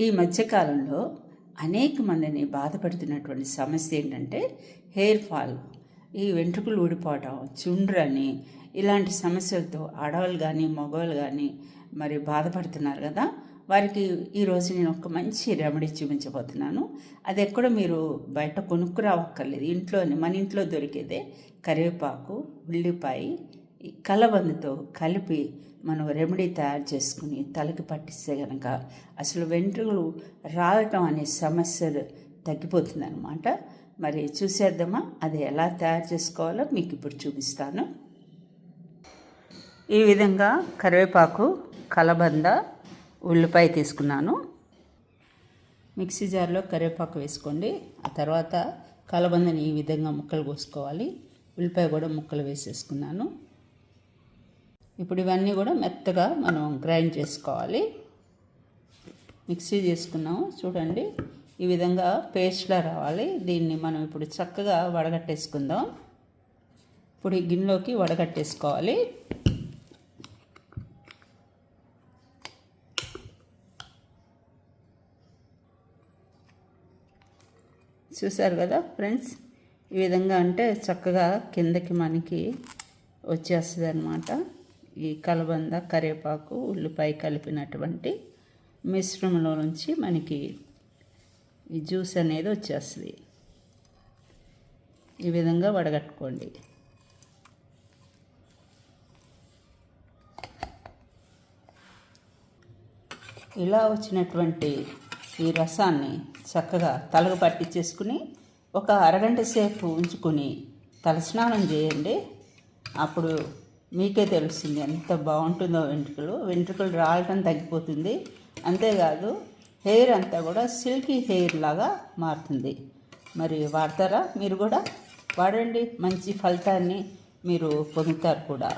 ఈ మధ్యకాలంలో అనేక మందిని బాధపడుతున్నటువంటి సమస్య ఏంటంటే హెయిర్ ఫాల్, ఈ వెంట్రుకలు ఊడిపోవడం, చుండ్రని, ఇలాంటి సమస్యలతో ఆడవాళ్ళు కానీ మగవాళ్ళు కానీ మరి బాధపడుతున్నారు కదా. వారికి ఈరోజు నేను ఒక మంచి రెమెడీ చూపించబోతున్నాను. అది ఎక్కడో మీరు బయట కొనుక్కురావక్కర్లేదు, ఇంట్లోనే మన ఇంట్లో దొరికేదే. కరివేపాకు, ఉల్లిపాయ, కలబందతో కలిపి మనం రెమెడీ తయారు చేసుకుని తలకి పట్టిస్తే కనుక అసలు వెంట్రుకలు రాలటం అనే సమస్య తగ్గిపోతుంది అన్నమాట. మరి చూసేద్దామా అది ఎలా తయారు చేసుకోవాలో మీకు ఇప్పుడు చూపిస్తాను. ఈ విధంగా కరివేపాకు, కలబంద, ఉల్లిపాయ తీసుకున్నాను. మిక్సీ జార్లో కరివేపాకు వేసుకోండి. ఆ తర్వాత కలబందని ఈ విధంగా ముక్కలు కోసుకోవాలి. ఉల్లిపాయ కూడా ముక్కలు వేసేసుకున్నాను. ఇప్పుడు ఇవన్నీ కూడా మెత్తగా మనం గ్రైండ్ చేసుకోవాలి. మిక్సీ చేసుకున్నాము చూడండి, ఈ విధంగా పేస్ట్లా రావాలి. దీన్ని మనం ఇప్పుడు చక్కగా వడగట్టేసుకుందాం. ఇప్పుడు ఈ గిన్నెలోకి వడగట్టేసుకోవాలి. చూసారు కదా ఫ్రెండ్స్, ఈ విధంగా అంటే చక్కగా కిందకి మనకి వచ్చేస్తుంది అన్నమాట. ఈ కలబంద, కరివేపాకు, ఉల్లిపాయ కలిపినటువంటి మిశ్రమంలో నుంచి మనకి ఈ జ్యూస్ అనేది వచ్చేస్తుంది. ఈ విధంగా వడగట్టుకోండి. ఇలా వచ్చినటువంటి ఈ రసాన్ని చక్కగా తలకు పట్టించేసుకుని ఒక అరగంట సేపు ఉంచుకొని తలస్నానం చేయండి. అప్పుడు మీకే తెలుస్తుంది ఎంత బాగుంటుందో. వెంట్రుకలు రావటం తగ్గిపోతుంది. అంతేకాదు హెయిర్ అంతా కూడా సిల్కీ హెయిర్ లాగా మారుతుంది. మరి వాడతారా? మీరు కూడా వాడండి, మంచి ఫలితాన్ని మీరు పొందుతారు కూడా.